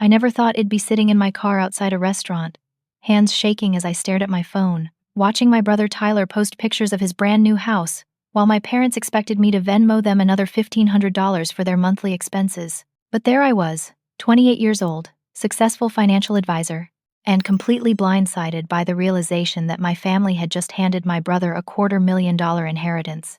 I never thought it'd be sitting in my car outside a restaurant, hands shaking as I stared at my phone, watching my brother Tyler post pictures of his brand new house, while my parents expected me to Venmo them another $1,500 for their monthly expenses. But there I was, 28 years old, successful financial advisor, and completely blindsided by the realization that my family had just handed my brother a $250,000 inheritance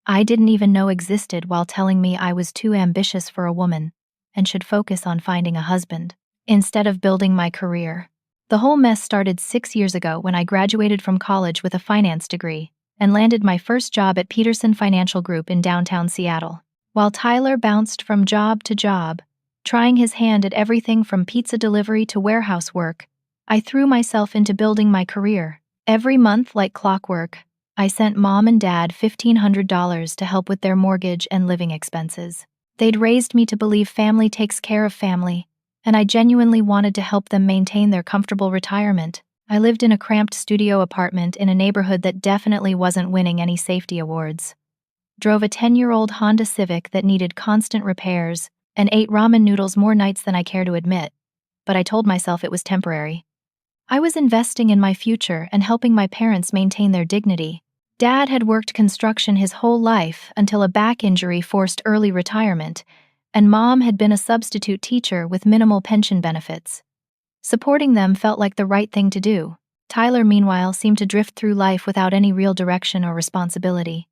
I didn't even know existed, while telling me I was too ambitious for a woman and should focus on finding a husband instead of building my career. The whole mess started 6 years ago when I graduated from college with a finance degree and landed my first job at Peterson Financial Group in downtown Seattle. While Tyler bounced from job to job, trying his hand at everything from pizza delivery to warehouse work, I threw myself into building my career. Every month, like clockwork, I sent Mom and Dad $1,500 to help with their mortgage and living expenses. They'd raised me to believe family takes care of family, and I genuinely wanted to help them maintain their comfortable retirement. I lived in a cramped studio apartment in a neighborhood that definitely wasn't winning any safety awards. Drove a 10-year-old Honda Civic that needed constant repairs, and ate ramen noodles more nights than I care to admit, but I told myself it was temporary. I was investing in my future and helping my parents maintain their dignity. Dad had worked construction his whole life until a back injury forced early retirement, and Mom had been a substitute teacher with minimal pension benefits. Supporting them felt like the right thing to do. Tyler, meanwhile, seemed to drift through life without any real direction or responsibility.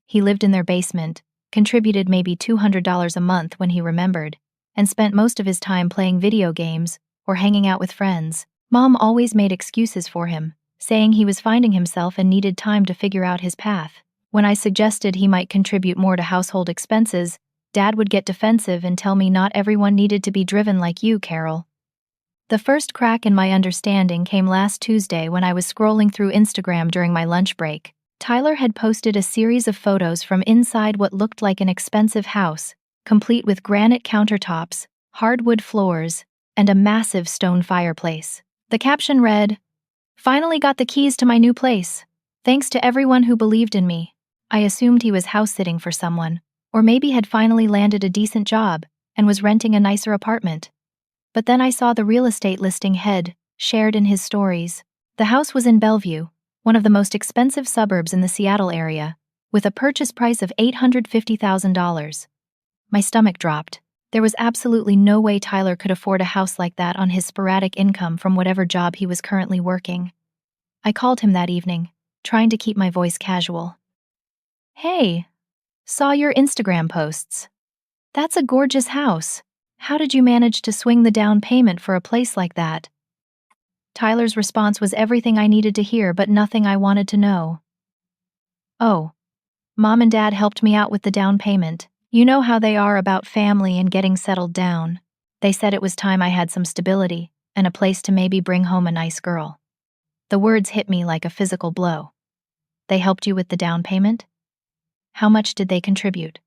He lived in their basement, contributed maybe $200 a month when he remembered, and spent most of his time playing video games or hanging out with friends. Mom always made excuses for him, saying he was finding himself and needed time to figure out his path. When I suggested he might contribute more to household expenses, Dad would get defensive and tell me not everyone needed to be driven like you, Carol. The first crack in my understanding came last Tuesday when I was scrolling through Instagram during my lunch break. Tyler had posted a series of photos from inside what looked like an expensive house, complete with granite countertops, hardwood floors, and a massive stone fireplace. The caption read, "Finally got the keys to my new place. Thanks to everyone who believed in me." I assumed he was house-sitting for someone, or maybe had finally landed a decent job and was renting a nicer apartment. But then I saw the real estate listing head shared in his stories. The house was in Bellevue, one of the most expensive suburbs in the Seattle area, with a purchase price of $850,000. My stomach dropped. There was absolutely no way Tyler could afford a house like that on his sporadic income from whatever job he was currently working. I called him that evening, trying to keep my voice casual. "Hey, saw your Instagram posts. That's a gorgeous house. How did you manage to swing the down payment for a place like that?" Tyler's response was everything I needed to hear but nothing I wanted to know. "Oh, Mom and Dad helped me out with the down payment. You know how they are about family and getting settled down. They said it was time I had some stability and a place to maybe bring home a nice girl." The words hit me like a physical blow. "They helped you with the down payment? How much did they contribute?"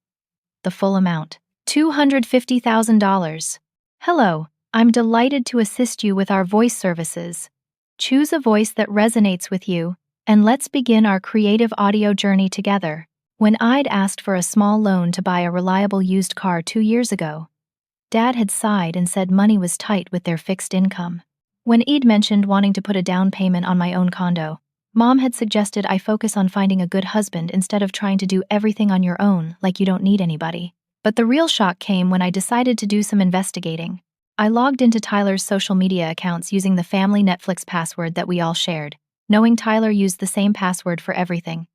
"The full amount. $250,000. Hello, I'm delighted to assist you with our voice services. Choose a voice that resonates with you, and let's begin our creative audio journey together." When I'd asked for a small loan to buy a reliable used car 2 years ago, Dad had sighed and said money was tight with their fixed income. When I'd mentioned wanting to put a down payment on my own condo, Mom had suggested I focus on finding a good husband instead of trying to do everything on your own like you don't need anybody. But the real shock came when I decided to do some investigating. I logged into Tyler's social media accounts using the family Netflix password that we all shared, knowing Tyler used the same password for everything.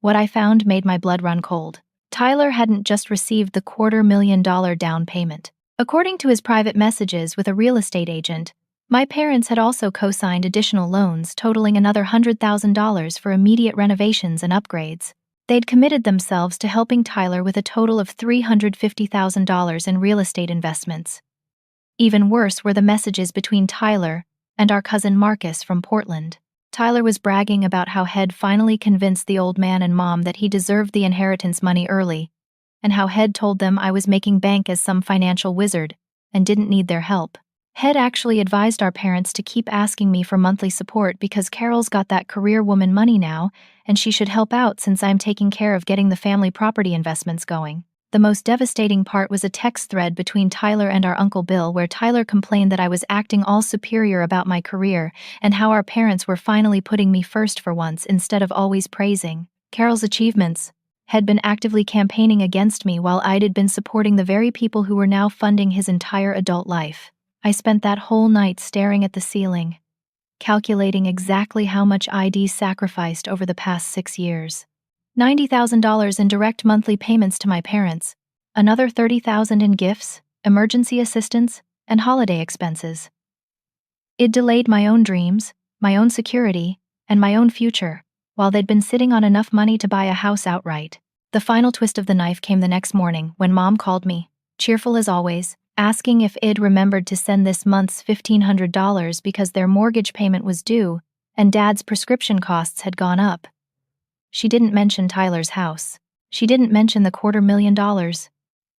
What I found made my blood run cold. Tyler hadn't just received the $250,000 down payment. According to his private messages with a real estate agent, my parents had also co-signed additional loans totaling another $100,000 for immediate renovations and upgrades. They'd committed themselves to helping Tyler with a total of $350,000 in real estate investments. Even worse were the messages between Tyler and our cousin Marcus from Portland. Tyler was bragging about how Head finally convinced the old man and Mom that he deserved the inheritance money early, and how Head told them I was making bank as some financial wizard and didn't need their help. Head actually advised our parents to keep asking me for monthly support because Carol's got that career woman money now, and she should help out since I'm taking care of getting the family property investments going. The most devastating part was a text thread between Tyler and our Uncle Bill where Tyler complained that I was acting all superior about my career and how our parents were finally putting me first for once instead of always praising Carol's achievements. Had been actively campaigning against me while I'd been supporting the very people who were now funding his entire adult life. I spent that whole night staring at the ceiling, calculating exactly how much I'd sacrificed over the past 6 years. $90,000 in direct monthly payments to my parents, another $30,000 in gifts, emergency assistance, and holiday expenses. It delayed my own dreams, my own security, and my own future, while they'd been sitting on enough money to buy a house outright. The final twist of the knife came the next morning when Mom called me, cheerful as always, asking if I'd remembered to send this month's $1,500 because their mortgage payment was due and Dad's prescription costs had gone up. She didn't mention Tyler's house. She didn't mention the $250,000.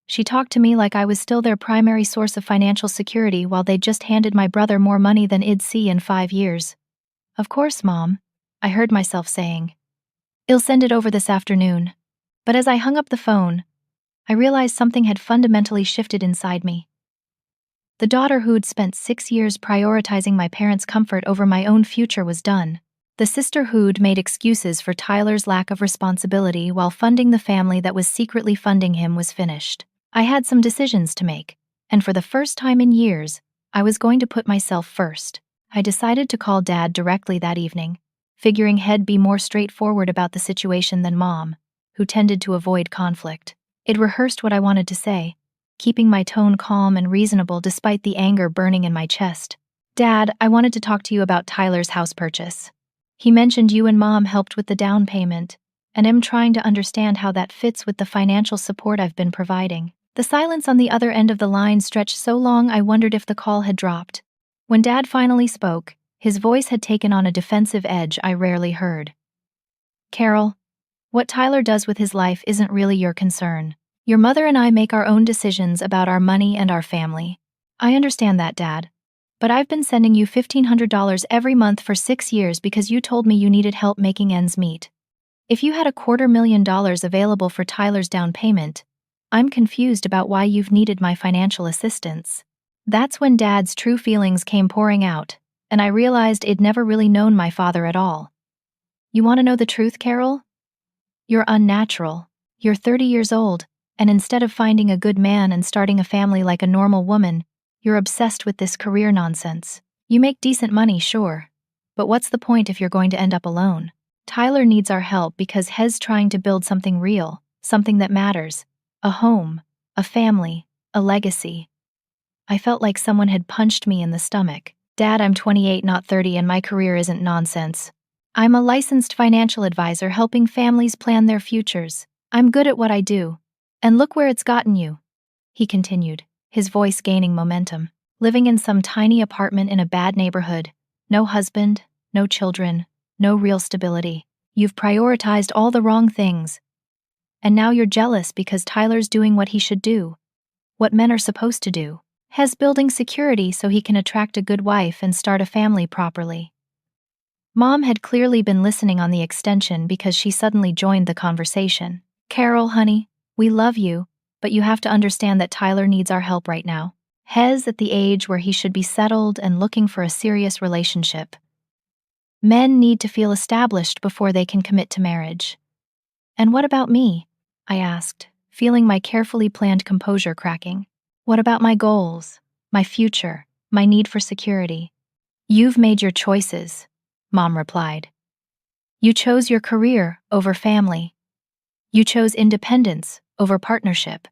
She talked to me like I was still their primary source of financial security while they'd just handed my brother more money than I'd see in 5 years. Of course, Mom, I heard myself saying. I'll send it over this afternoon. But as I hung up the phone, I realized something had fundamentally shifted inside me. The daughter who'd spent 6 years prioritizing my parents' comfort over my own future was done. The sister who'd made excuses for Tyler's lack of responsibility while funding the family that was secretly funding him was finished. I had some decisions to make, and for the first time in years, I was going to put myself first. I decided to call Dad directly that evening, figuring he'd be more straightforward about the situation than Mom, who tended to avoid conflict. I'd rehearsed what I wanted to say, keeping my tone calm and reasonable despite the anger burning in my chest. Dad, I wanted to talk to you about Tyler's house purchase. He mentioned you and Mom helped with the down payment, and I'm trying to understand how that fits with the financial support I've been providing. The silence on the other end of the line stretched so long I wondered if the call had dropped. When Dad finally spoke, his voice had taken on a defensive edge I rarely heard. Carol, what Tyler does with his life isn't really your concern. Your mother and I make our own decisions about our money and our family. I understand that, Dad. But I've been sending you $1,500 every month for 6 years because you told me you needed help making ends meet. If you had $250,000 available for Tyler's down payment, I'm confused about why you've needed my financial assistance. That's when Dad's true feelings came pouring out, and I realized I'd never really known my father at all. You want to know the truth, Carol? You're unnatural. You're 30 years old, and instead of finding a good man and starting a family like a normal woman, you're obsessed with this career nonsense. You make decent money, sure, but what's the point if you're going to end up alone? Tyler needs our help because he's trying to build something real, something that matters. A home, a family, a legacy. I felt like someone had punched me in the stomach. Dad, I'm 28, not 30, and my career isn't nonsense. I'm a licensed financial advisor helping families plan their futures. I'm good at what I do. And look where it's gotten you, he continued, his voice gaining momentum. Living in some tiny apartment in a bad neighborhood, no husband, no children, no real stability. You've prioritized all the wrong things. And now you're jealous because Tyler's doing what he should do, what men are supposed to do. He's building security so he can attract a good wife and start a family properly. Mom had clearly been listening on the extension because she suddenly joined the conversation. Carol, honey, we love you, but you have to understand that Tyler needs our help right now. He's at the age where he should be settled and looking for a serious relationship. Men need to feel established before they can commit to marriage. And what about me? I asked, feeling my carefully planned composure cracking. What about my goals, my future, my need for security? You've made your choices, Mom replied. You chose your career over family. You chose independence over partnership.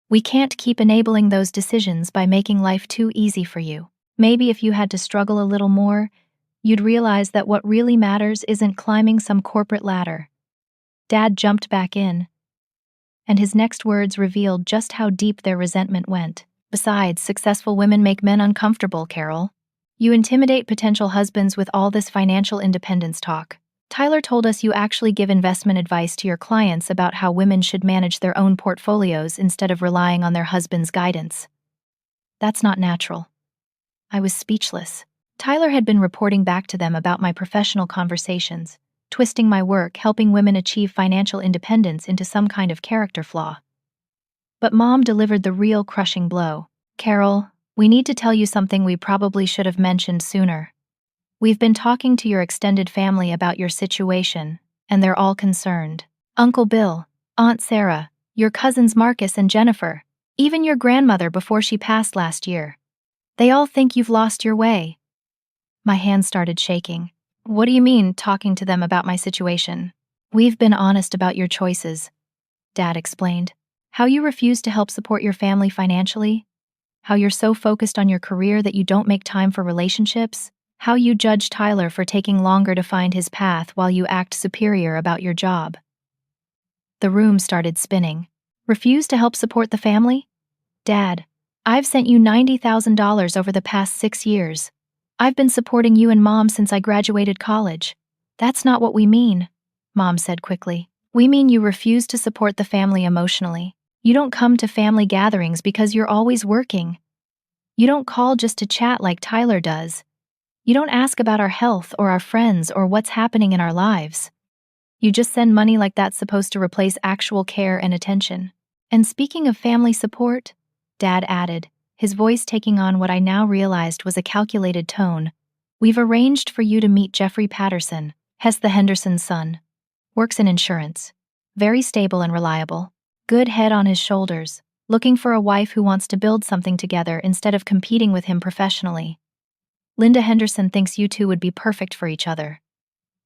We can't keep enabling those decisions by making life too easy for you. Maybe if you had to struggle a little more, you'd realize that what really matters isn't climbing some corporate ladder. Dad jumped back in, and his next words revealed just how deep their resentment went. Besides, successful women make men uncomfortable, Carol. You intimidate potential husbands with all this financial independence talk. Tyler told us you actually give investment advice to your clients about how women should manage their own portfolios instead of relying on their husband's guidance. That's not natural. I was speechless. Tyler had been reporting back to them about my professional conversations, twisting my work helping women achieve financial independence into some kind of character flaw. But Mom delivered the real crushing blow. "Carol, we need to tell you something we probably should have mentioned sooner. We've been talking to your extended family about your situation, and they're all concerned. Uncle Bill, Aunt Sarah, your cousins Marcus and Jennifer, even your grandmother before she passed last year. They all think you've lost your way." My hands started shaking. "What do you mean, talking to them about my situation?" "We've been honest about your choices," Dad explained. "How you refuse to help support your family financially, how you're so focused on your career that you don't make time for relationships, how you judge Tyler for taking longer to find his path while you act superior about your job." The room started spinning. "Refuse to help support the family? Dad, I've sent you $90,000 over the past 6 years. I've been supporting you and Mom since I graduated college. That's not what we mean," Mom said quickly. "We mean you refuse to support the family emotionally. You don't come to family gatherings because you're always working. You don't call just to chat like Tyler does. You don't ask about our health or our friends or what's happening in our lives. You just send money like that's supposed to replace actual care and attention. And speaking of family support," Dad added, his voice taking on what I now realized was a calculated tone, "we've arranged for you to meet Jeffrey Patterson, Hess the Henderson's son. Works in insurance. Very stable and reliable. Good head on his shoulders. Looking for a wife who wants to build something together instead of competing with him professionally. Linda Henderson thinks you two would be perfect for each other."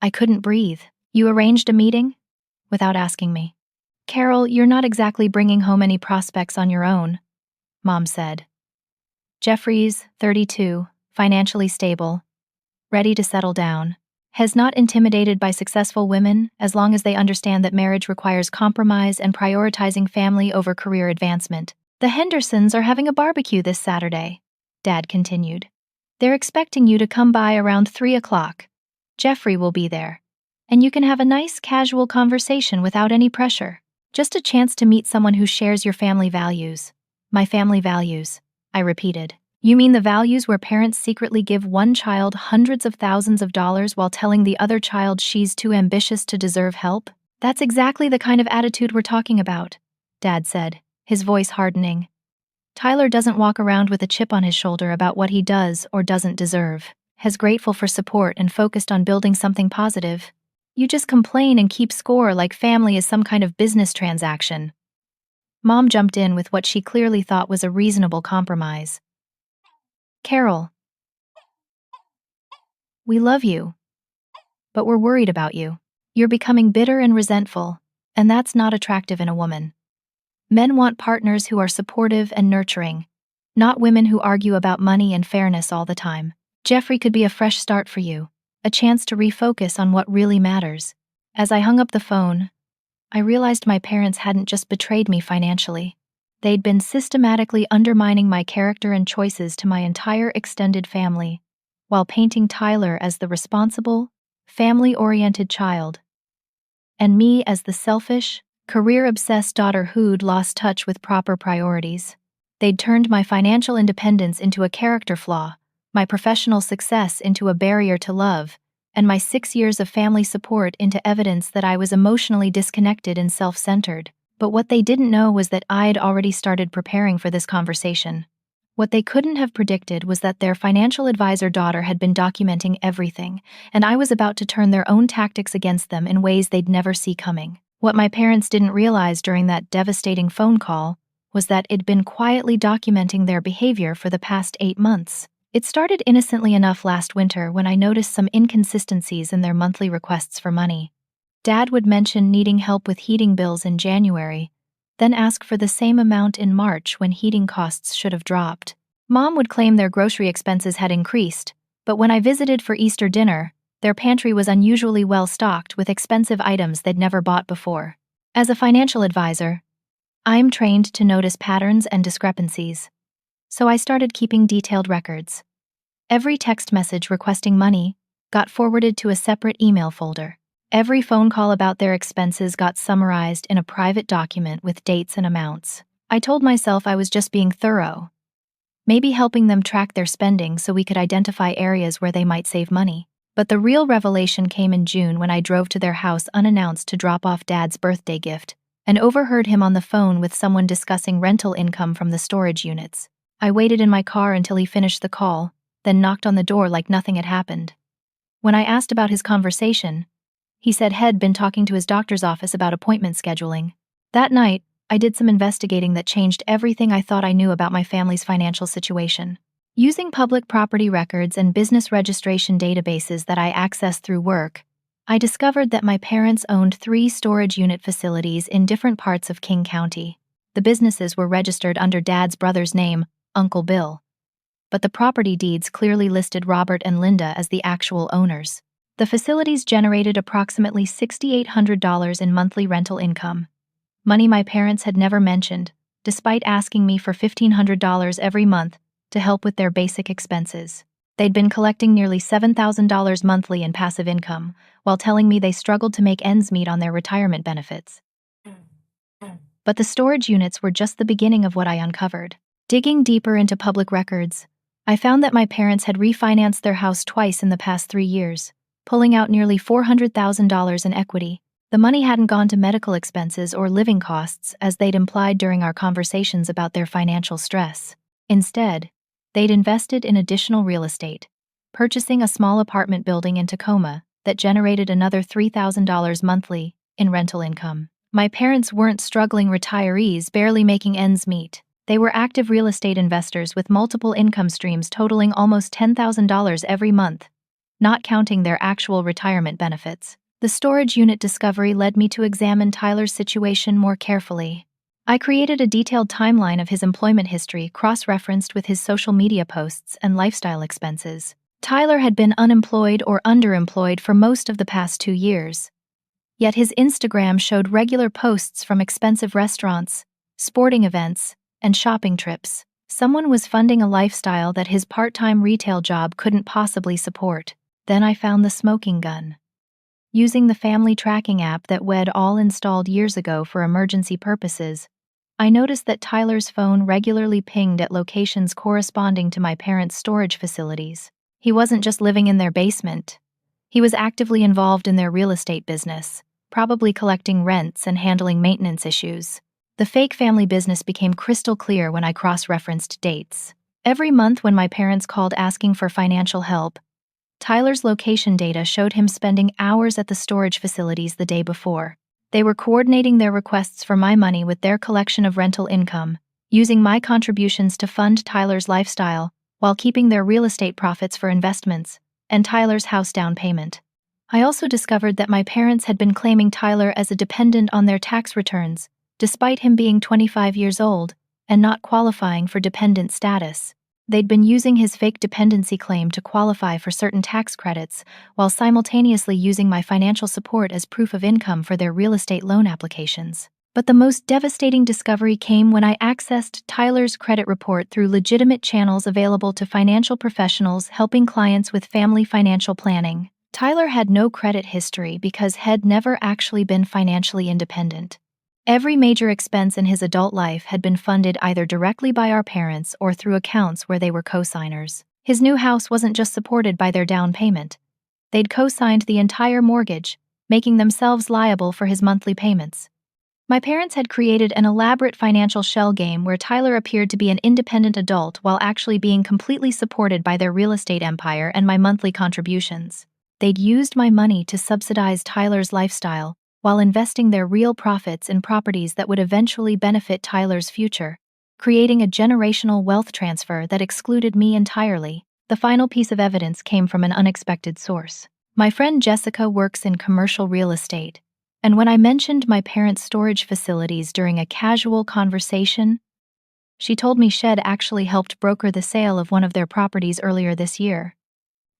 I couldn't breathe. "You arranged a meeting?" Without asking me. "Carol, you're not exactly bringing home any prospects on your own," Mom said. "Jeffrey's 32, financially stable, ready to settle down. Has not intimidated by successful women as long as they understand that marriage requires compromise and prioritizing family over career advancement. The Hendersons are having a barbecue this Saturday," Dad continued. "They're expecting you to come by around 3 o'clock. Jeffrey will be there. And you can have a nice casual conversation without any pressure. Just a chance to meet someone who shares your family values." "My family values," I repeated. "You mean the values where parents secretly give one child hundreds of thousands of dollars while telling the other child she's too ambitious to deserve help? That's exactly the kind of attitude we're talking about," Dad said, his voice hardening. "Tyler doesn't walk around with a chip on his shoulder about what he does or doesn't deserve. He's grateful for support and focused on building something positive. You just complain and keep score like family is some kind of business transaction." Mom jumped in with what she clearly thought was a reasonable compromise. "Carol, we love you, but we're worried about you. You're becoming bitter and resentful, and that's not attractive in a woman. Men want partners who are supportive and nurturing, not women who argue about money and fairness all the time. Jeffrey could be a fresh start for you, a chance to refocus on what really matters." As I hung up the phone, I realized my parents hadn't just betrayed me financially. They'd been systematically undermining my character and choices to my entire extended family, while painting Tyler as the responsible, family-oriented child, and me as the selfish, career-obsessed daughter who'd lost touch with proper priorities. They'd turned my financial independence into a character flaw, my professional success into a barrier to love, and my 6 years of family support into evidence that I was emotionally disconnected and self-centered. But what they didn't know was that I'd already started preparing for this conversation. What they couldn't have predicted was that their financial advisor daughter had been documenting everything, and I was about to turn their own tactics against them in ways they'd never see coming. What my parents didn't realize during that devastating phone call was that it'd been quietly documenting their behavior for the past 8 months. It started innocently enough last winter when I noticed some inconsistencies in their monthly requests for money. Dad would mention needing help with heating bills in January, then ask for the same amount in March when heating costs should have dropped. Mom would claim their grocery expenses had increased, but when I visited for Easter dinner, their pantry was unusually well stocked with expensive items they'd never bought before. As a financial advisor, I'm trained to notice patterns and discrepancies, so I started keeping detailed records. Every text message requesting money got forwarded to a separate email folder. Every phone call about their expenses got summarized in a private document with dates and amounts. I told myself I was just being thorough, maybe helping them track their spending so we could identify areas where they might save money. But the real revelation came in June when I drove to their house unannounced to drop off Dad's birthday gift, and overheard him on the phone with someone discussing rental income from the storage units. I waited in my car until he finished the call, then knocked on the door like nothing had happened. When I asked about his conversation, he said he'd been talking to his doctor's office about appointment scheduling. That night, I did some investigating that changed everything I thought I knew about my family's financial situation. Using public property records and business registration databases that I accessed through work, I discovered that my parents owned 3 storage unit facilities in different parts of King County. The businesses were registered under Dad's brother's name, Uncle Bill, but the property deeds clearly listed Robert and Linda as the actual owners. The facilities generated approximately $6,800 in monthly rental income, money my parents had never mentioned, despite asking me for $1,500 every month to help with their basic expenses. They'd been collecting nearly $7,000 monthly in passive income, while telling me they struggled to make ends meet on their retirement benefits. But the storage units were just the beginning of what I uncovered. Digging deeper into public records, I found that my parents had refinanced their house twice in the past 3 years, pulling out nearly $400,000 in equity. The money hadn't gone to medical expenses or living costs as they'd implied during our conversations about their financial stress. Instead, they'd invested in additional real estate, purchasing a small apartment building in Tacoma that generated another $3,000 monthly in rental income. My parents weren't struggling retirees barely making ends meet. They were active real estate investors with multiple income streams totaling almost $10,000 every month, not counting their actual retirement benefits. The storage unit discovery led me to examine Tyler's situation more carefully. I created a detailed timeline of his employment history cross-referenced with his social media posts and lifestyle expenses. Tyler had been unemployed or underemployed for most of the past 2 years. Yet his Instagram showed regular posts from expensive restaurants, sporting events, and shopping trips. Someone was funding a lifestyle that his part-time retail job couldn't possibly support. Then I found the smoking gun. Using the family tracking app that we'd all installed years ago for emergency purposes, I noticed that Tyler's phone regularly pinged at locations corresponding to my parents' storage facilities. He wasn't just living in their basement. He was actively involved in their real estate business, probably collecting rents and handling maintenance issues. The fake family business became crystal clear when I cross-referenced dates. Every month when my parents called asking for financial help, Tyler's location data showed him spending hours at the storage facilities the day before. They were coordinating their requests for my money with their collection of rental income, using my contributions to fund Tyler's lifestyle while keeping their real estate profits for investments and Tyler's house down payment. I also discovered that my parents had been claiming Tyler as a dependent on their tax returns, despite him being 25 years old and not qualifying for dependent status. They'd been using his fake dependency claim to qualify for certain tax credits while simultaneously using my financial support as proof of income for their real estate loan applications. But the most devastating discovery came when I accessed Tyler's credit report through legitimate channels available to financial professionals helping clients with family financial planning. Tyler had no credit history because he'd never actually been financially independent. Every major expense in his adult life had been funded either directly by our parents or through accounts where they were co-signers. His new house wasn't just supported by their down payment. They'd co-signed the entire mortgage, making themselves liable for his monthly payments. My parents had created an elaborate financial shell game where Tyler appeared to be an independent adult while actually being completely supported by their real estate empire and my monthly contributions. They'd used my money to subsidize Tyler's lifestyle, while investing their real profits in properties that would eventually benefit Tyler's future, creating a generational wealth transfer that excluded me entirely. The final piece of evidence came from an unexpected source. My friend Jessica works in commercial real estate, and when I mentioned my parents' storage facilities during a casual conversation, she told me she'd actually helped broker the sale of one of their properties earlier this year.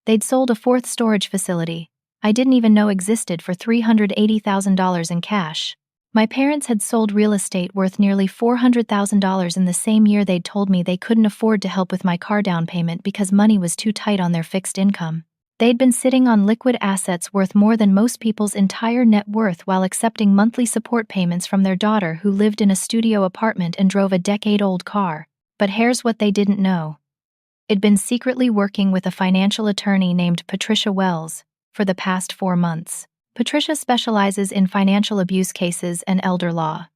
They'd sold a 4th storage facility I didn't even know existed for $380,000 in cash. My parents had sold real estate worth nearly $400,000 in the same year they'd told me they couldn't afford to help with my car down payment because money was too tight on their fixed income. They'd been sitting on liquid assets worth more than most people's entire net worth while accepting monthly support payments from their daughter who lived in a studio apartment and drove a decade-old car. But here's what they didn't know. It'd been secretly working with a financial attorney named Patricia Wells for the past 4 months. Patricia specializes in financial abuse cases and elder law.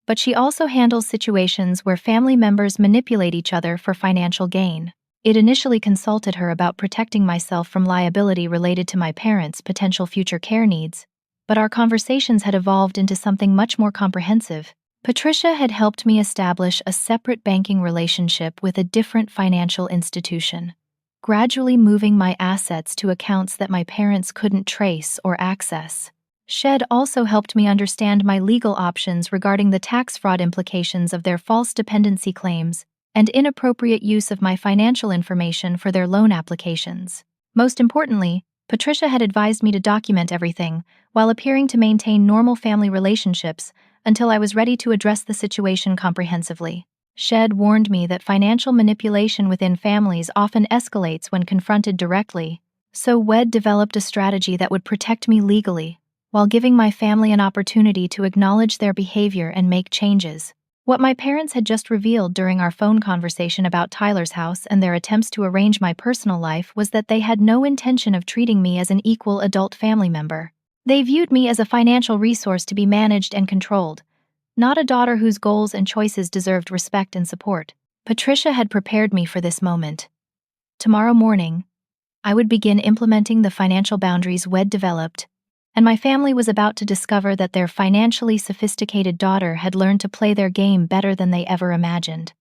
but she also handles situations where family members manipulate each other for financial gain. It initially consulted her about protecting myself from liability related to my parents' potential future care needs, but our conversations had evolved into something much more comprehensive. Patricia had helped me establish a separate banking relationship with a different financial institution, gradually moving my assets to accounts that my parents couldn't trace or access. Shed also helped me understand my legal options regarding the tax fraud implications of their false dependency claims and inappropriate use of my financial information for their loan applications. Most importantly, Patricia had advised me to document everything while appearing to maintain normal family relationships until I was ready to address the situation comprehensively. Shed warned me that financial manipulation within families often escalates when confronted directly, so Wed developed a strategy that would protect me legally, while giving my family an opportunity to acknowledge their behavior and make changes. What my parents had just revealed during our phone conversation about Tyler's house and their attempts to arrange my personal life was that they had no intention of treating me as an equal adult family member. They viewed me as a financial resource to be managed and controlled, not a daughter whose goals and choices deserved respect and support. Patricia had prepared me for this moment. Tomorrow morning, I would begin implementing the financial boundaries Wed developed, and my family was about to discover that their financially sophisticated daughter had learned to play their game better than they ever imagined.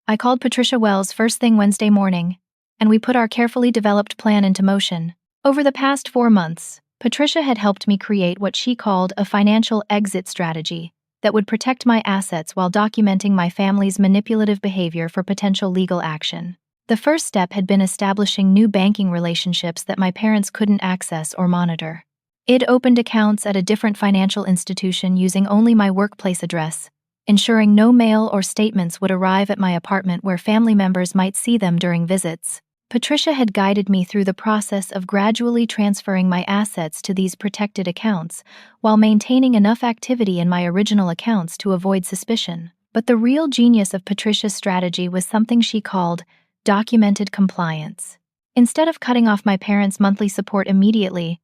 I called Patricia Wells first thing Wednesday morning, and we put our carefully developed plan into motion. Over the past 4 months, Patricia had helped me create what she called a financial exit strategy that would protect my assets while documenting my family's manipulative behavior for potential legal action. The first step had been establishing new banking relationships that my parents couldn't access or monitor. It opened accounts at a different financial institution using only my workplace address, ensuring no mail or statements would arrive at my apartment where family members might see them during visits. Patricia had guided me through the process of gradually transferring my assets to these protected accounts while maintaining enough activity in my original accounts to avoid suspicion. But the real genius of Patricia's strategy was something she called documented compliance. Instead of cutting off my parents' monthly support immediately,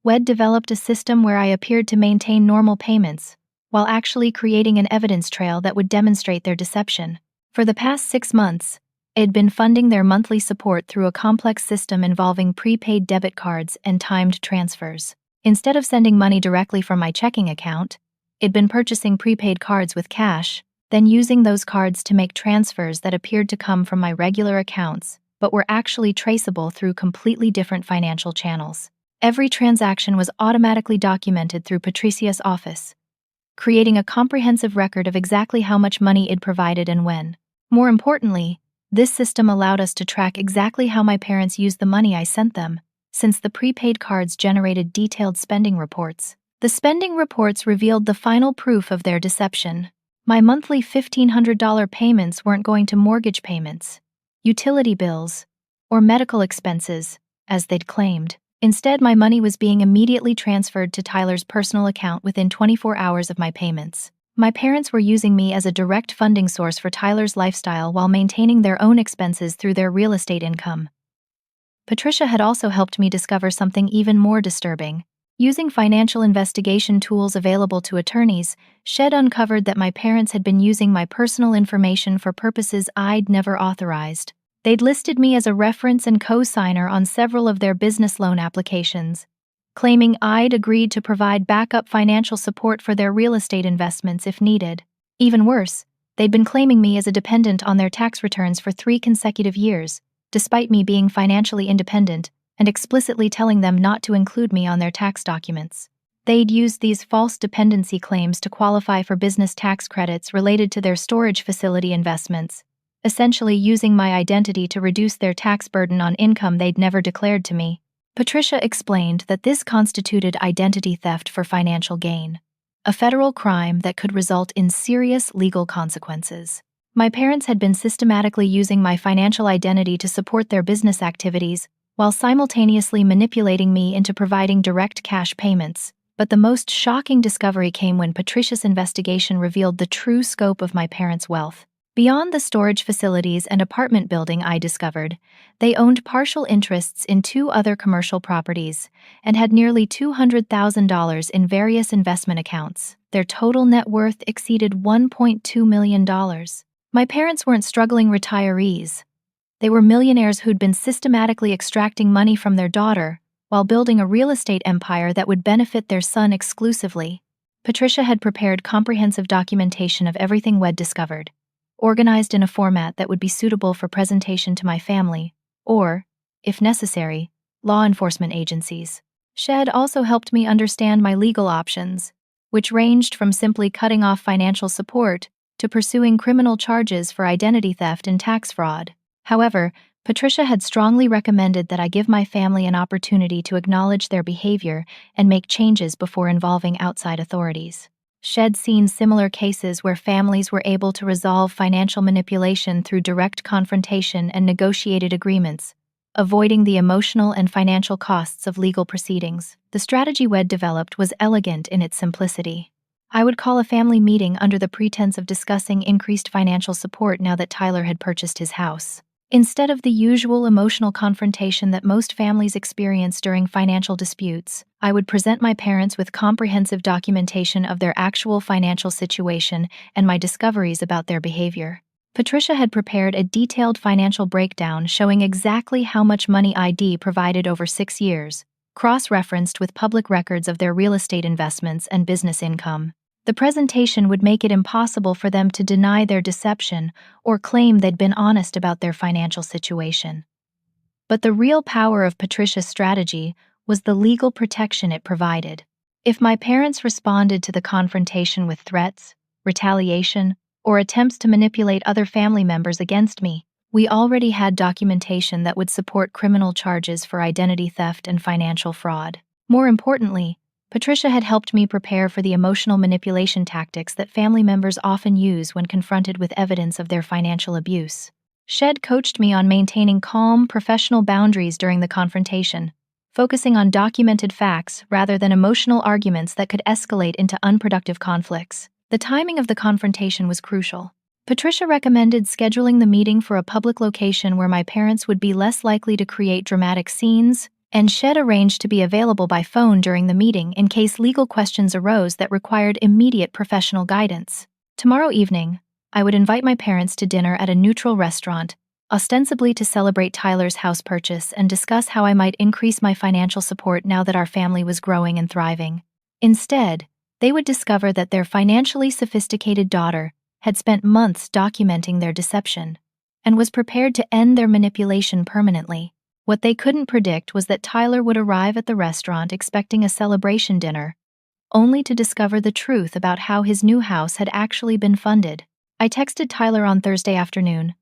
Wed developed a system where I appeared to maintain normal payments, while actually creating an evidence trail that would demonstrate their deception. For the past 6 months, I'd been funding their monthly support through a complex system involving prepaid debit cards and timed transfers. Instead of sending money directly from my checking account, I'd been purchasing prepaid cards with cash, then using those cards to make transfers that appeared to come from my regular accounts, but were actually traceable through completely different financial channels. Every transaction was automatically documented through Patricia's office, creating a comprehensive record of exactly how much money I'd provided and when. More importantly, this system allowed us to track exactly how my parents used the money I sent them, since the prepaid cards generated detailed spending reports. The spending reports revealed the final proof of their deception. My monthly $1,500 payments weren't going to mortgage payments, utility bills, or medical expenses, as they'd claimed. Instead, my money was being immediately transferred to Tyler's personal account within 24 hours of my payments. My parents were using me as a direct funding source for Tyler's lifestyle while maintaining their own expenses through their real estate income. Patricia had also helped me discover something even more disturbing. Using financial investigation tools available to attorneys, Shed uncovered that my parents had been using my personal information for purposes I'd never authorized. They'd listed me as a reference and co-signer on several of their business loan applications, claiming I'd agreed to provide backup financial support for their real estate investments if needed. Even worse, they'd been claiming me as a dependent on their tax returns for 3 consecutive years, despite me being financially independent, and explicitly telling them not to include me on their tax documents. They'd used these false dependency claims to qualify for business tax credits related to their storage facility investments, essentially using my identity to reduce their tax burden on income they'd never declared to me. Patricia explained that this constituted identity theft for financial gain, a federal crime that could result in serious legal consequences. My parents had been systematically using my financial identity to support their business activities, while simultaneously manipulating me into providing direct cash payments. But the most shocking discovery came when Patricia's investigation revealed the true scope of my parents' wealth. Beyond the storage facilities and apartment building I discovered, they owned partial interests in two other commercial properties and had nearly $200,000 in various investment accounts. Their total net worth exceeded $1.2 million. My parents weren't struggling retirees. They were millionaires who'd been systematically extracting money from their daughter while building a real estate empire that would benefit their son exclusively. Patricia had prepared comprehensive documentation of everything we'd discovered, organized in a format that would be suitable for presentation to my family, or, if necessary, law enforcement agencies. She had also helped me understand my legal options, which ranged from simply cutting off financial support to pursuing criminal charges for identity theft and tax fraud. However, Patricia had strongly recommended that I give my family an opportunity to acknowledge their behavior and make changes before involving outside authorities. She'd seen similar cases where families were able to resolve financial manipulation through direct confrontation and negotiated agreements, avoiding the emotional and financial costs of legal proceedings. The strategy we'd developed was elegant in its simplicity. I would call a family meeting under the pretense of discussing increased financial support now that Tyler had purchased his house. Instead of the usual emotional confrontation that most families experience during financial disputes, I would present my parents with comprehensive documentation of their actual financial situation and my discoveries about their behavior. Patricia had prepared a detailed financial breakdown showing exactly how much money ID provided over 6 years, cross-referenced with public records of their real estate investments and business income. The presentation would make it impossible for them to deny their deception or claim they'd been honest about their financial situation. But the real power of Patricia's strategy was the legal protection it provided. If my parents responded to the confrontation with threats, retaliation, or attempts to manipulate other family members against me, we already had documentation that would support criminal charges for identity theft and financial fraud. More importantly, Patricia had helped me prepare for the emotional manipulation tactics that family members often use when confronted with evidence of their financial abuse. Shed coached me on maintaining calm, professional boundaries during the confrontation, focusing on documented facts rather than emotional arguments that could escalate into unproductive conflicts. The timing of the confrontation was crucial. Patricia recommended scheduling the meeting for a public location where my parents would be less likely to create dramatic scenes, and Shed arranged to be available by phone during the meeting in case legal questions arose that required immediate professional guidance. Tomorrow evening, I would invite my parents to dinner at a neutral restaurant, ostensibly to celebrate Tyler's house purchase and discuss how I might increase my financial support now that our family was growing and thriving. Instead, they would discover that their financially sophisticated daughter had spent months documenting their deception and was prepared to end their manipulation permanently. What they couldn't predict was that Tyler would arrive at the restaurant expecting a celebration dinner, only to discover the truth about how his new house had actually been funded. I texted Tyler on Thursday afternoon,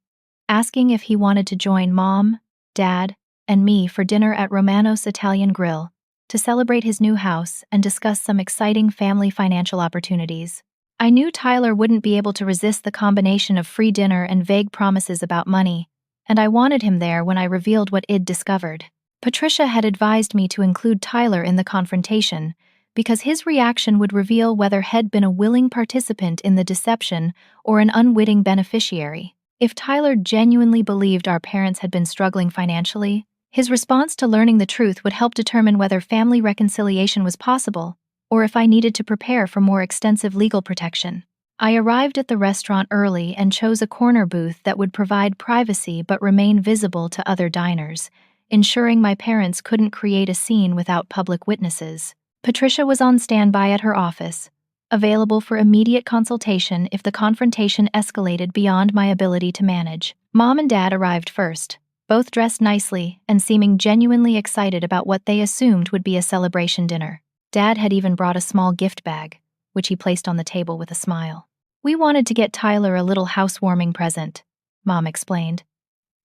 asking if he wanted to join Mom, Dad, and me for dinner at Romano's Italian Grill to celebrate his new house and discuss some exciting family financial opportunities. I knew Tyler wouldn't be able to resist the combination of free dinner and vague promises about money, and I wanted him there when I revealed what I'd discovered. Patricia had advised me to include Tyler in the confrontation because his reaction would reveal whether he'd been a willing participant in the deception or an unwitting beneficiary. If Tyler genuinely believed our parents had been struggling financially, his response to learning the truth would help determine whether family reconciliation was possible or if I needed to prepare for more extensive legal protection. I arrived at the restaurant early and chose a corner booth that would provide privacy but remain visible to other diners, ensuring my parents couldn't create a scene without public witnesses. Patricia was on standby at her office, available for immediate consultation if the confrontation escalated beyond my ability to manage. Mom and Dad arrived first, both dressed nicely and seeming genuinely excited about what they assumed would be a celebration dinner. Dad had even brought a small gift bag, which he placed on the table with a smile. "We wanted to get Tyler a little housewarming present," Mom explained.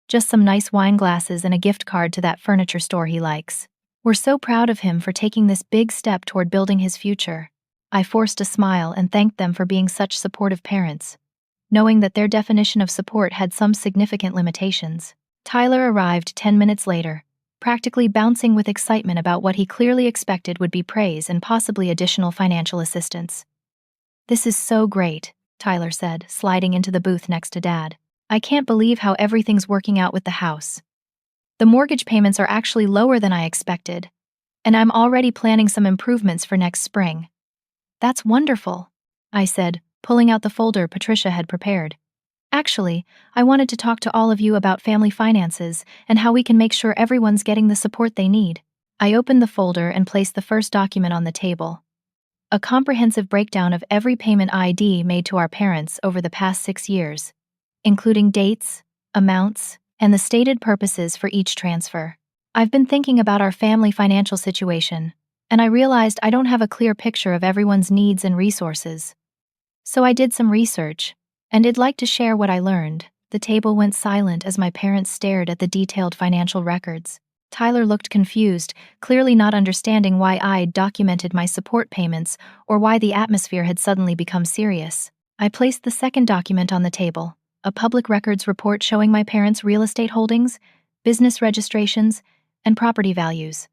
"Just some nice wine glasses and a gift card to that furniture store he likes. We're so proud of him for taking this big step toward building his future." I forced a smile and thanked them for being such supportive parents, knowing that their definition of support had some significant limitations. Tyler arrived 10 minutes later, practically bouncing with excitement about what he clearly expected would be praise and possibly additional financial assistance. "This is so great," Tyler said, sliding into the booth next to Dad. I can't believe how everything's working out with the house. The mortgage payments are actually lower than I expected, and I'm already planning some improvements for next spring. That's wonderful, I said, pulling out the folder Patricia had prepared. Actually, I wanted to talk to all of you about family finances and how we can make sure everyone's getting the support they need. I opened the folder and placed the first document on the table. A comprehensive breakdown of every payment ID made to our parents over the past 6 years, including dates, amounts, and the stated purposes for each transfer. I've been thinking about our family financial situation, and I realized I don't have a clear picture of everyone's needs and resources. So I did some research, and I'd like to share what I learned. The table went silent as my parents stared at the detailed financial records. Tyler looked confused, clearly not understanding why I'd documented my support payments or why the atmosphere had suddenly become serious. I placed the second document on the table, a public records report showing my parents' real estate holdings, business registrations, and property values.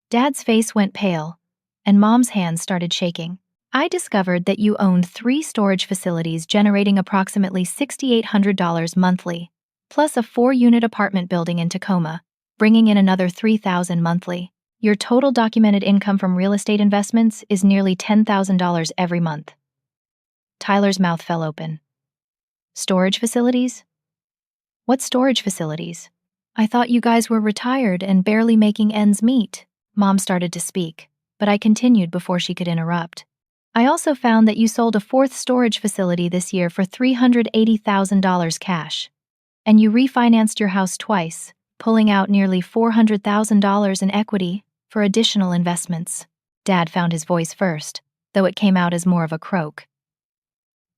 Dad's face went pale, and Mom's hands started shaking. I discovered that you owned 3 storage facilities generating approximately $6,800 monthly, plus a 4-unit apartment building in Tacoma, bringing in another $3,000 monthly. Your total documented income from real estate investments is nearly $10,000 every month. Tyler's mouth fell open. Storage facilities? What storage facilities? I thought you guys were retired and barely making ends meet. Mom started to speak, but I continued before she could interrupt. I also found that you sold a 4th storage facility this year for $380,000 cash. And you refinanced your house twice, pulling out nearly $400,000 in equity for additional investments. Dad found his voice first, though it came out as more of a croak.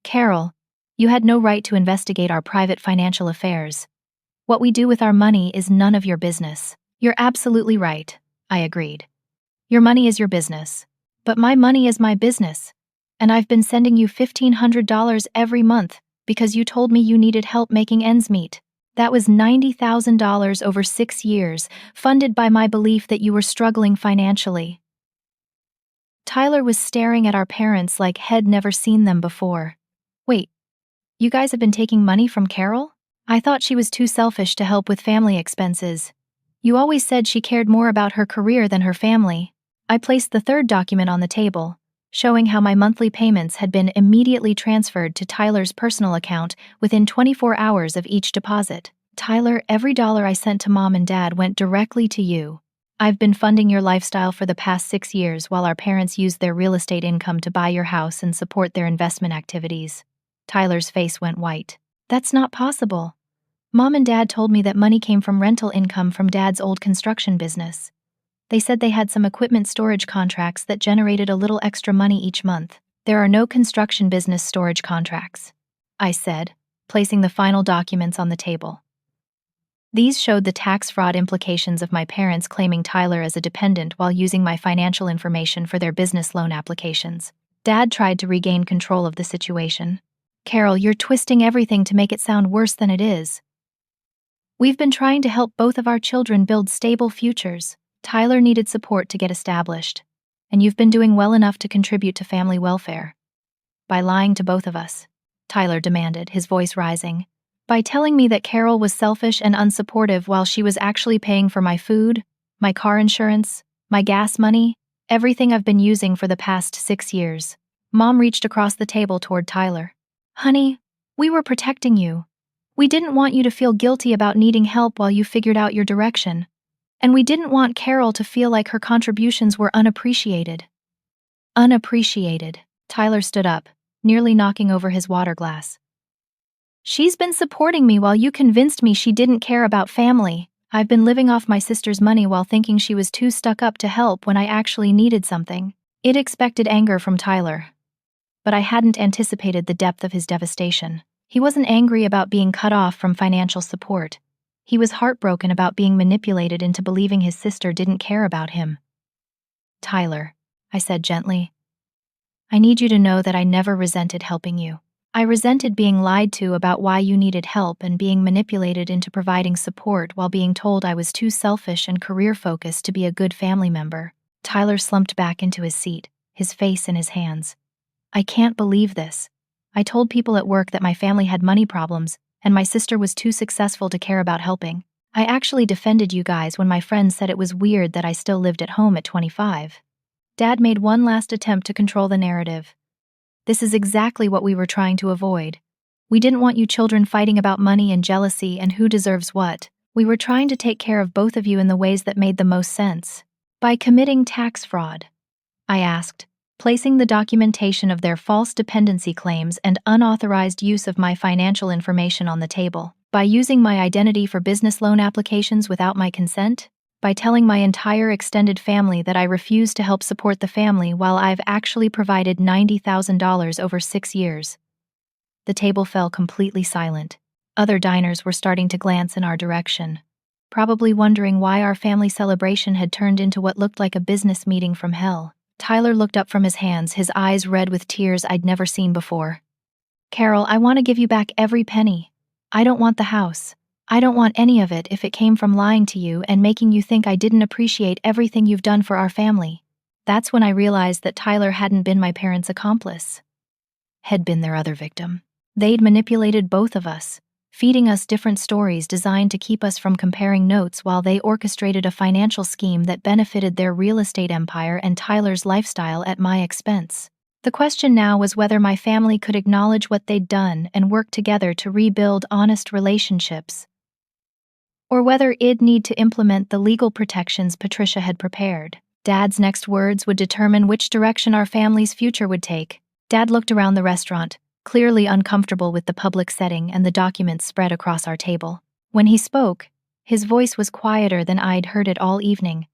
Carol, you had no right to investigate our private financial affairs. What we do with our money is none of your business. You're absolutely right, I agreed. Your money is your business. But my money is my business, and I've been sending you $1,500 every month because you told me you needed help making ends meet. That was $90,000 over 6 years, funded by my belief that you were struggling financially. Tyler was staring at our parents like he'd never seen them before. Wait, you guys have been taking money from Carol? I thought she was too selfish to help with family expenses. You always said she cared more about her career than her family. I placed the third document on the table, showing how my monthly payments had been immediately transferred to Tyler's personal account within 24 hours of each deposit. Tyler, every dollar I sent to Mom and Dad went directly to you. I've been funding your lifestyle for the past 6 years while our parents used their real estate income to buy your house and support their investment activities. Tyler's face went white. That's not possible. Mom and Dad told me that money came from rental income from Dad's old construction business. They said they had some equipment storage contracts that generated a little extra money each month. There are no construction business storage contracts, I said, placing the final documents on the table. These showed the tax fraud implications of my parents claiming Tyler as a dependent while using my financial information for their business loan applications. Dad tried to regain control of the situation. Carol, you're twisting everything to make it sound worse than it is. We've been trying to help both of our children build stable futures. Tyler needed support to get established, and you've been doing well enough to contribute to family welfare. By lying to both of us, Tyler demanded, his voice rising. By telling me that Carol was selfish and unsupportive while she was actually paying for my food, my car insurance, my gas money, everything I've been using for the past 6 years. Mom reached across the table toward Tyler. Honey, we were protecting you. We didn't want you to feel guilty about needing help while you figured out your direction. And we didn't want Carol to feel like her contributions were unappreciated. Unappreciated. Tyler stood up, nearly knocking over his water glass. She's been supporting me while you convinced me she didn't care about family. I've been living off my sister's money while thinking she was too stuck up to help when I actually needed something. It expected anger from Tyler, but I hadn't anticipated the depth of his devastation. He wasn't angry about being cut off from financial support. He was heartbroken about being manipulated into believing his sister didn't care about him. Tyler, I said gently, I need you to know that I never resented helping you. I resented being lied to about why you needed help and being manipulated into providing support while being told I was too selfish and career-focused to be a good family member. Tyler slumped back into his seat, his face in his hands. I can't believe this. I told people at work that my family had money problems, and my sister was too successful to care about helping. I actually defended you guys when my friends said it was weird that I still lived at home at 25. Dad made one last attempt to control the narrative. This is exactly what we were trying to avoid. We didn't want you children fighting about money and jealousy and who deserves what. We were trying to take care of both of you in the ways that made the most sense. By committing tax fraud, I asked, placing the documentation of their false dependency claims and unauthorized use of my financial information on the table. By using my identity for business loan applications without my consent? By telling my entire extended family that I refuse to help support the family while I've actually provided $90,000 over 6 years. The table fell completely silent. Other diners were starting to glance in our direction, probably wondering why our family celebration had turned into what looked like a business meeting from hell. Tyler looked up from his hands, his eyes red with tears I'd never seen before. Carol, I want to give you back every penny. I don't want the house. I don't want any of it if it came from lying to you and making you think I didn't appreciate everything you've done for our family. That's when I realized that Tyler hadn't been my parents' accomplice. Had been their other victim. They'd manipulated both of us, feeding us different stories designed to keep us from comparing notes while they orchestrated a financial scheme that benefited their real estate empire and Tyler's lifestyle at my expense. The question now was whether my family could acknowledge what they'd done and work together to rebuild honest relationships, or whether it'd need to implement the legal protections Patricia had prepared. Dad's next words would determine which direction our family's future would take. Dad looked around the restaurant, clearly uncomfortable with the public setting and the documents spread across our table. When he spoke, his voice was quieter than I'd heard it all evening,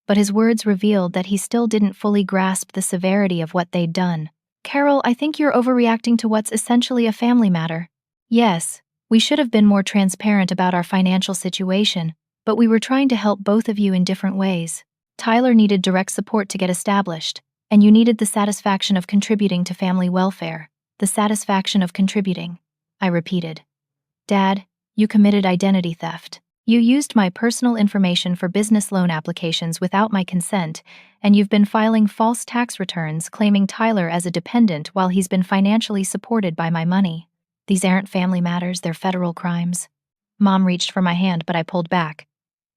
but his words revealed that he still didn't fully grasp the severity of what they'd done. Carol, I think you're overreacting to what's essentially a family matter. Yes, we should have been more transparent about our financial situation, but we were trying to help both of you in different ways. Tyler needed direct support to get established, and you needed the satisfaction of contributing to family welfare. The satisfaction of contributing, I repeated. Dad, you committed identity theft. You used my personal information for business loan applications without my consent, and you've been filing false tax returns claiming Tyler as a dependent while he's been financially supported by my money. These aren't family matters, they're federal crimes. Mom reached for my hand, but I pulled back.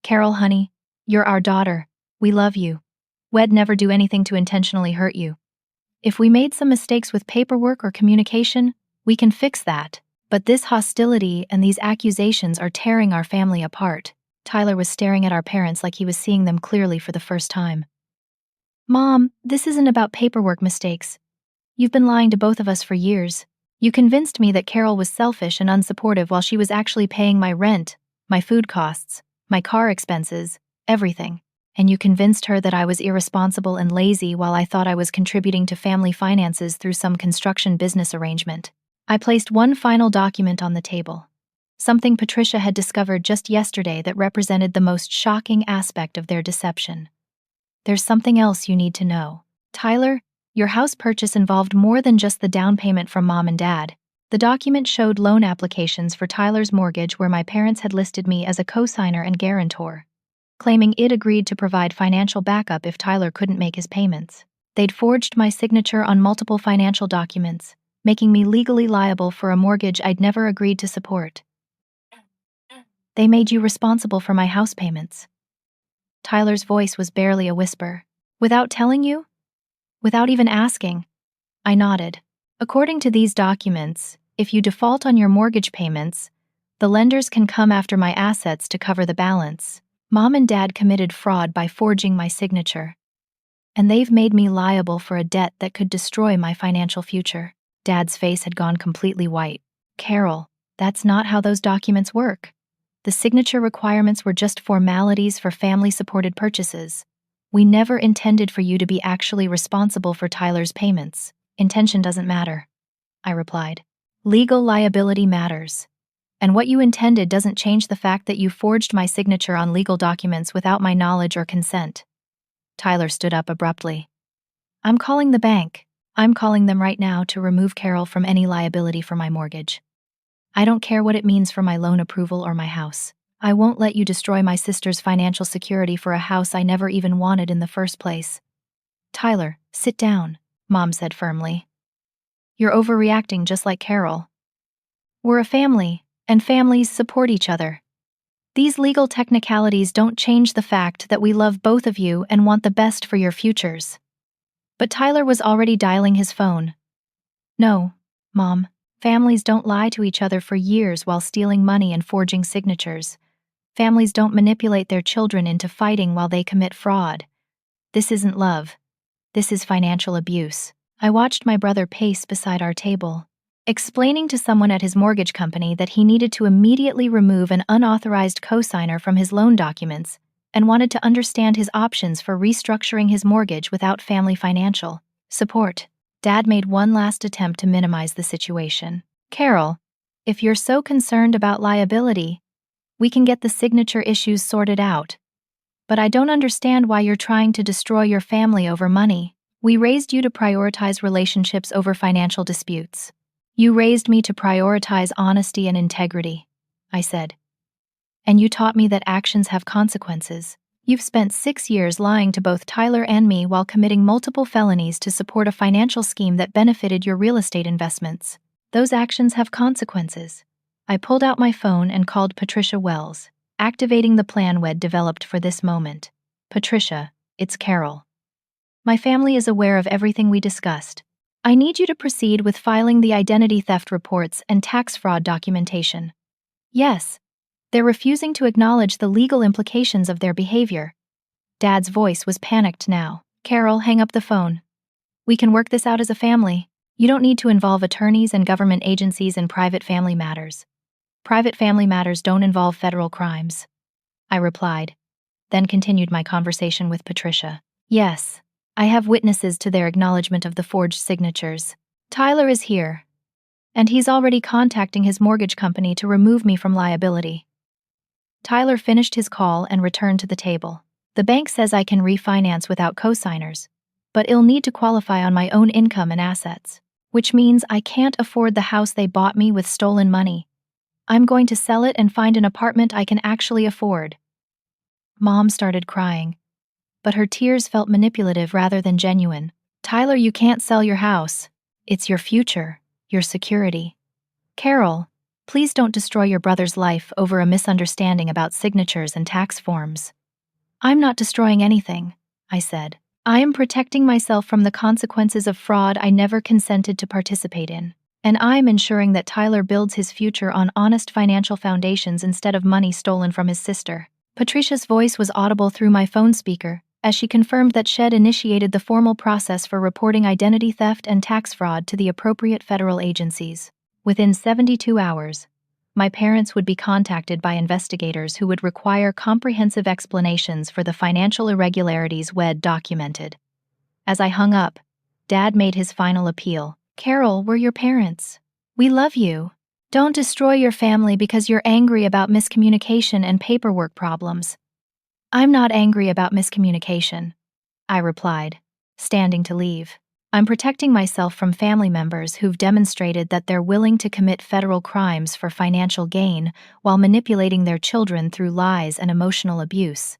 Carol, honey, you're our daughter. We love you. We'd never do anything to intentionally hurt you. If we made some mistakes with paperwork or communication, we can fix that. But this hostility and these accusations are tearing our family apart. Tyler was staring at our parents like he was seeing them clearly for the first time. Mom, this isn't about paperwork mistakes. You've been lying to both of us for years. You convinced me that Carol was selfish and unsupportive while she was actually paying my rent, my food costs, my car expenses, everything. And you convinced her that I was irresponsible and lazy while I thought I was contributing to family finances through some construction business arrangement. I placed one final document on the table, something Patricia had discovered just yesterday that represented the most shocking aspect of their deception. There's something else you need to know. Tyler, your house purchase involved more than just the down payment from Mom and Dad. The document showed loan applications for Tyler's mortgage where my parents had listed me as a co-signer and guarantor, claiming it agreed to provide financial backup if Tyler couldn't make his payments. They'd forged my signature on multiple financial documents, making me legally liable for a mortgage I'd never agreed to support. They made you responsible for my house payments. Tyler's voice was barely a whisper. Without telling you? Without even asking? I nodded. According to these documents, if you default on your mortgage payments, the lenders can come after my assets to cover the balance. Mom and Dad committed fraud by forging my signature, and they've made me liable for a debt that could destroy my financial future. Dad's face had gone completely white. Carol, that's not how those documents work. The signature requirements were just formalities for family-supported purchases. We never intended for you to be actually responsible for Tyler's payments. Intention doesn't matter, I replied. Legal liability matters. And what you intended doesn't change the fact that you forged my signature on legal documents without my knowledge or consent. Tyler stood up abruptly. I'm calling the bank. I'm calling them right now to remove Carol from any liability for my mortgage. I don't care what it means for my loan approval or my house. I won't let you destroy my sister's financial security for a house I never even wanted in the first place. Tyler, sit down, Mom said firmly. You're overreacting just like Carol. We're a family, and families support each other. These legal technicalities don't change the fact that we love both of you and want the best for your futures. But Tyler was already dialing his phone. No, Mom. Families don't lie to each other for years while stealing money and forging signatures. Families don't manipulate their children into fighting while they commit fraud. This isn't love. This is financial abuse. I watched my brother pace beside our table, explaining to someone at his mortgage company that he needed to immediately remove an unauthorized cosigner from his loan documents and wanted to understand his options for restructuring his mortgage without family financial support. Dad made one last attempt to minimize the situation. Carol, if you're so concerned about liability, we can get the signature issues sorted out. But I don't understand why you're trying to destroy your family over money. We raised you to prioritize relationships over financial disputes. You raised me to prioritize honesty and integrity, I said. And you taught me that actions have consequences. You've spent 6 years lying to both Tyler and me while committing multiple felonies to support a financial scheme that benefited your real estate investments. Those actions have consequences. I pulled out my phone and called Patricia Wells, activating the plan we'd developed for this moment. Patricia, it's Carol. My family is aware of everything we discussed. I need you to proceed with filing the identity theft reports and tax fraud documentation. Yes. They're refusing to acknowledge the legal implications of their behavior. Dad's voice was panicked now. Carol, hang up the phone. We can work this out as a family. You don't need to involve attorneys and government agencies in private family matters. Private family matters don't involve federal crimes. I replied, then continued my conversation with Patricia. Yes, I have witnesses to their acknowledgement of the forged signatures. Tyler is here, and he's already contacting his mortgage company to remove me from liability. Tyler finished his call and returned to the table. The bank says I can refinance without cosigners, but it'll need to qualify on my own income and assets, which means I can't afford the house they bought me with stolen money. I'm going to sell it and find an apartment I can actually afford. Mom started crying, but her tears felt manipulative rather than genuine. Tyler, you can't sell your house. It's your future, your security. Carol, please don't destroy your brother's life over a misunderstanding about signatures and tax forms. I'm not destroying anything, I said. I am protecting myself from the consequences of fraud I never consented to participate in. And I'm ensuring that Tyler builds his future on honest financial foundations instead of money stolen from his sister. Patricia's voice was audible through my phone speaker as she confirmed that she'd initiated the formal process for reporting identity theft and tax fraud to the appropriate federal agencies. Within 72 hours, my parents would be contacted by investigators who would require comprehensive explanations for the financial irregularities we'd documented. As I hung up, Dad made his final appeal. Carol, we're your parents. We love you. Don't destroy your family because you're angry about miscommunication and paperwork problems. I'm not angry about miscommunication, I replied, standing to leave. I'm protecting myself from family members who've demonstrated that they're willing to commit federal crimes for financial gain while manipulating their children through lies and emotional abuse.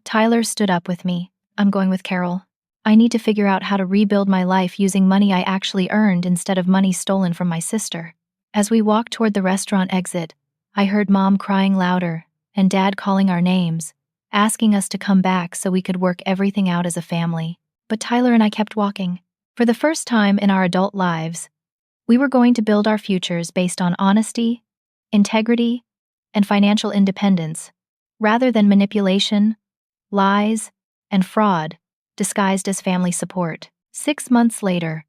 Tyler stood up with me. I'm going with Carol. I need to figure out how to rebuild my life using money I actually earned instead of money stolen from my sister. As we walked toward the restaurant exit, I heard Mom crying louder and Dad calling our names, asking us to come back so we could work everything out as a family. But Tyler and I kept walking. For the first time in our adult lives, we were going to build our futures based on honesty, integrity, and financial independence, rather than manipulation, lies, and fraud disguised as family support. 6 months later,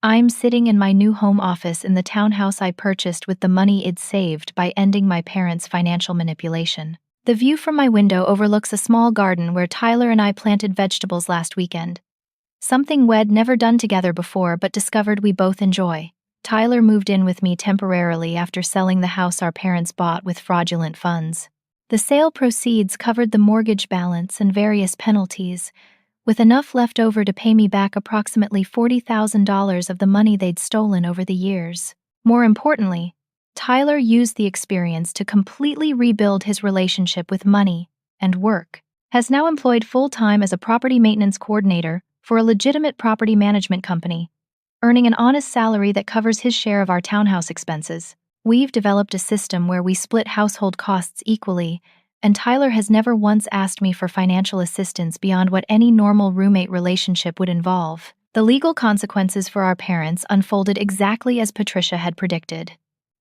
I'm sitting in my new home office in the townhouse I purchased with the money I'd saved by ending my parents' financial manipulation. The view from my window overlooks a small garden where Tyler and I planted vegetables last weekend. Something we'd never done together before but discovered we both enjoy. Tyler moved in with me temporarily after selling the house our parents bought with fraudulent funds. The sale proceeds covered the mortgage balance and various penalties, with enough left over to pay me back approximately $40,000 of the money they'd stolen over the years. More importantly, Tyler used the experience to completely rebuild his relationship with money and work. Has now employed full-time as a property maintenance coordinator for a legitimate property management company, earning an honest salary that covers his share of our townhouse expenses. We've developed a system where we split household costs equally, and Tyler has never once asked me for financial assistance beyond what any normal roommate relationship would involve. The legal consequences for our parents unfolded exactly as Patricia had predicted.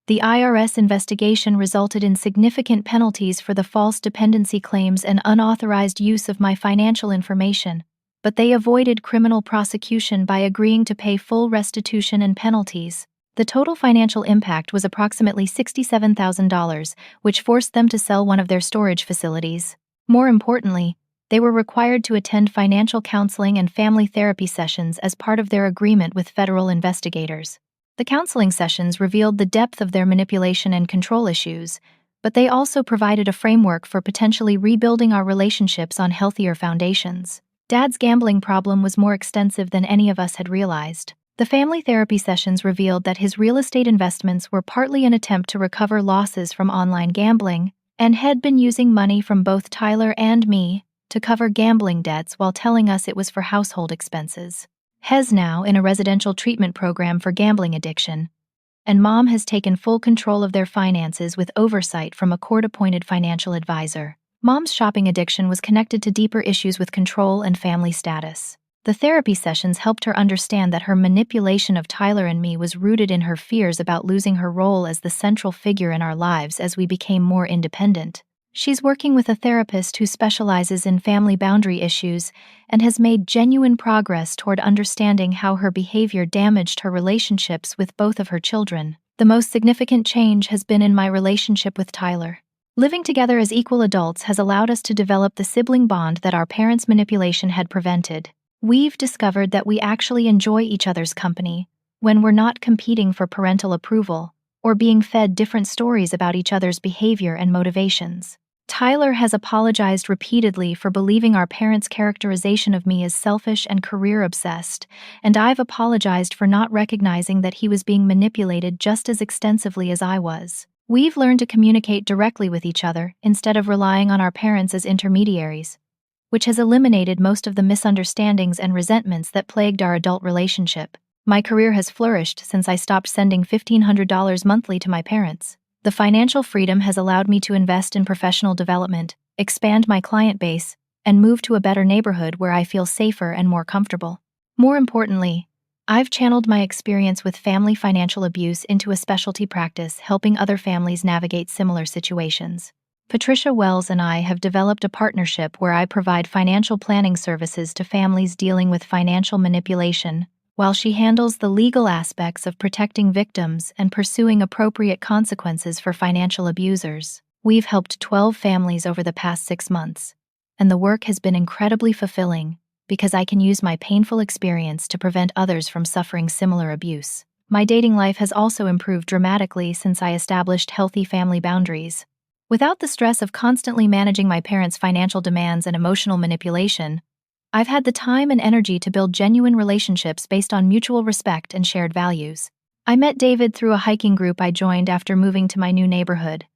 The IRS investigation resulted in significant penalties for the false dependency claims and unauthorized use of my financial information, but they avoided criminal prosecution by agreeing to pay full restitution and penalties. The total financial impact was approximately $67,000, which forced them to sell one of their storage facilities. More importantly, they were required to attend financial counseling and family therapy sessions as part of their agreement with federal investigators. The counseling sessions revealed the depth of their manipulation and control issues, but they also provided a framework for potentially rebuilding our relationships on healthier foundations. Dad's gambling problem was more extensive than any of us had realized. The family therapy sessions revealed that his real estate investments were partly an attempt to recover losses from online gambling, and had been using money from both Tyler and me to cover gambling debts while telling us it was for household expenses. He's now in a residential treatment program for gambling addiction, and Mom has taken full control of their finances with oversight from a court-appointed financial advisor. Mom's shopping addiction was connected to deeper issues with control and family status. The therapy sessions helped her understand that her manipulation of Tyler and me was rooted in her fears about losing her role as the central figure in our lives as we became more independent. She's working with a therapist who specializes in family boundary issues and has made genuine progress toward understanding how her behavior damaged her relationships with both of her children. The most significant change has been in my relationship with Tyler. Living together as equal adults has allowed us to develop the sibling bond that our parents' manipulation had prevented. We've discovered that we actually enjoy each other's company when we're not competing for parental approval or being fed different stories about each other's behavior and motivations. Tyler has apologized repeatedly for believing our parents' characterization of me as selfish and career-obsessed, and I've apologized for not recognizing that he was being manipulated just as extensively as I was. We've learned to communicate directly with each other instead of relying on our parents as intermediaries, which has eliminated most of the misunderstandings and resentments that plagued our adult relationship. My career has flourished since I stopped sending $1,500 monthly to my parents. The financial freedom has allowed me to invest in professional development, expand my client base, and move to a better neighborhood where I feel safer and more comfortable. More importantly, I've channeled my experience with family financial abuse into a specialty practice, helping other families navigate similar situations. Patricia Wells and I have developed a partnership where I provide financial planning services to families dealing with financial manipulation, while she handles the legal aspects of protecting victims and pursuing appropriate consequences for financial abusers. We've helped 12 families over the past 6 months, and the work has been incredibly fulfilling because I can use my painful experience to prevent others from suffering similar abuse. My dating life has also improved dramatically since I established healthy family boundaries. Without the stress of constantly managing my parents' financial demands and emotional manipulation, I've had the time and energy to build genuine relationships based on mutual respect and shared values. I met David through a hiking group I joined after moving to my new neighborhood,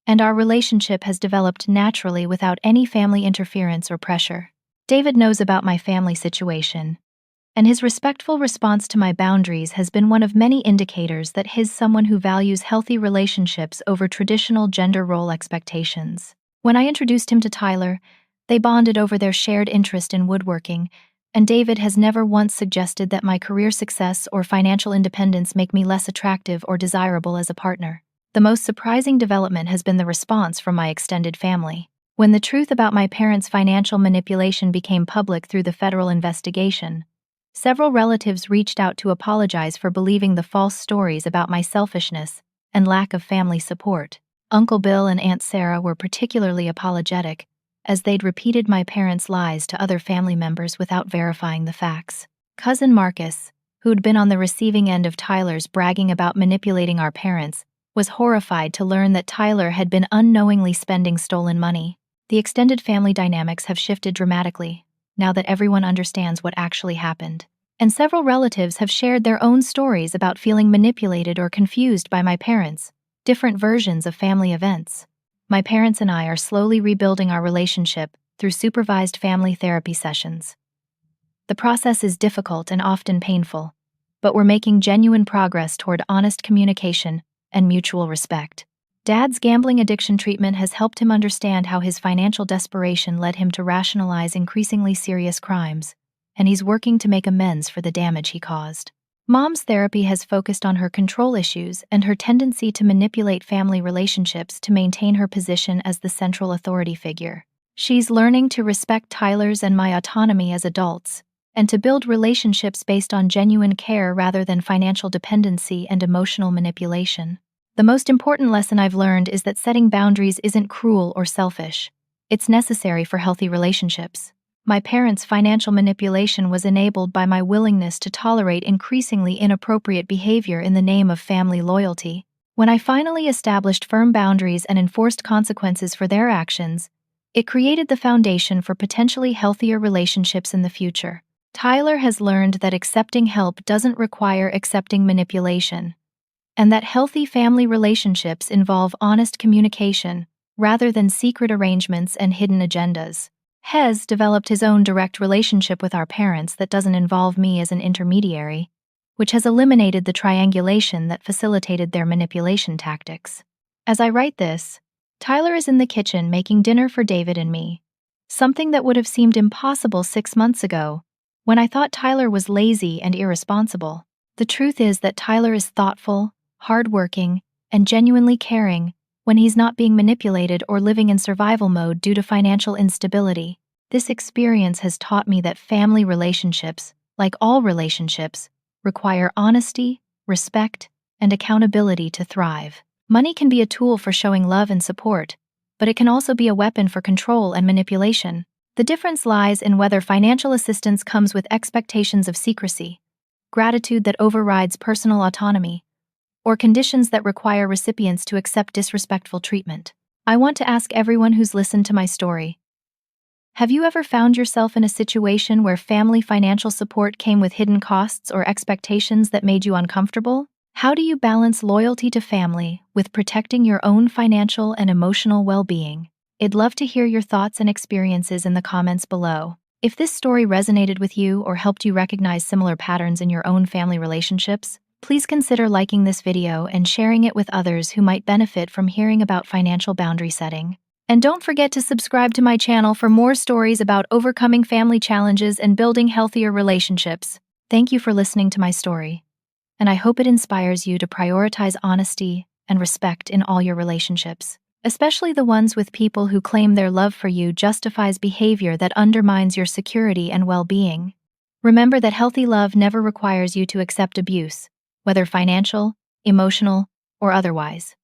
and our relationship has developed naturally without any family interference or pressure. David knows about my family situation, and his respectful response to my boundaries has been one of many indicators that he's someone who values healthy relationships over traditional gender role expectations. When I introduced him to Tyler, they bonded over their shared interest in woodworking, and David has never once suggested that my career success or financial independence make me less attractive or desirable as a partner. The most surprising development has been the response from my extended family. When the truth about my parents' financial manipulation became public through the federal investigation, several relatives reached out to apologize for believing the false stories about my selfishness and lack of family support. Uncle Bill and Aunt Sarah were particularly apologetic, as they'd repeated my parents' lies to other family members without verifying the facts. Cousin Marcus, who'd been on the receiving end of Tyler's bragging about manipulating our parents, was horrified to learn that Tyler had been unknowingly spending stolen money. The extended family dynamics have shifted dramatically, now that everyone understands what actually happened. And several relatives have shared their own stories about feeling manipulated or confused by my parents, different versions of family events. My parents and I are slowly rebuilding our relationship through supervised family therapy sessions. The process is difficult and often painful, but we're making genuine progress toward honest communication and mutual respect. Dad's gambling addiction treatment has helped him understand how his financial desperation led him to rationalize increasingly serious crimes, and he's working to make amends for the damage he caused. Mom's therapy has focused on her control issues and her tendency to manipulate family relationships to maintain her position as the central authority figure. She's learning to respect Tyler's and my autonomy as adults, and to build relationships based on genuine care rather than financial dependency and emotional manipulation. The most important lesson I've learned is that setting boundaries isn't cruel or selfish. It's necessary for healthy relationships. My parents' financial manipulation was enabled by my willingness to tolerate increasingly inappropriate behavior in the name of family loyalty. When I finally established firm boundaries and enforced consequences for their actions, it created the foundation for potentially healthier relationships in the future. Tyler has learned that accepting help doesn't require accepting manipulation, and that healthy family relationships involve honest communication rather than secret arrangements and hidden agendas. Hez developed his own direct relationship with our parents that doesn't involve me as an intermediary, which has eliminated the triangulation that facilitated their manipulation tactics. As I write this, Tyler is in the kitchen making dinner for David and me, something that would have seemed impossible 6 months ago, when I thought Tyler was lazy and irresponsible. The truth is that Tyler is thoughtful, hardworking, and genuinely caring when he's not being manipulated or living in survival mode due to financial instability. This experience has taught me that family relationships, like all relationships, require honesty, respect, and accountability to thrive. Money can be a tool for showing love and support, but it can also be a weapon for control and manipulation. The difference lies in whether financial assistance comes with expectations of secrecy, gratitude that overrides personal autonomy, or conditions that require recipients to accept disrespectful treatment. I want to ask everyone who's listened to my story, have you ever found yourself in a situation where family financial support came with hidden costs or expectations that made you uncomfortable? How do you balance loyalty to family with protecting your own financial and emotional well-being? I'd love to hear your thoughts and experiences in the comments below. If this story resonated with you or helped you recognize similar patterns in your own family relationships, please consider liking this video and sharing it with others who might benefit from hearing about financial boundary setting. And don't forget to subscribe to my channel for more stories about overcoming family challenges and building healthier relationships. Thank you for listening to my story, and I hope it inspires you to prioritize honesty and respect in all your relationships, especially the ones with people who claim their love for you justifies behavior that undermines your security and well-being. Remember that healthy love never requires you to accept abuse, whether financial, emotional, or otherwise.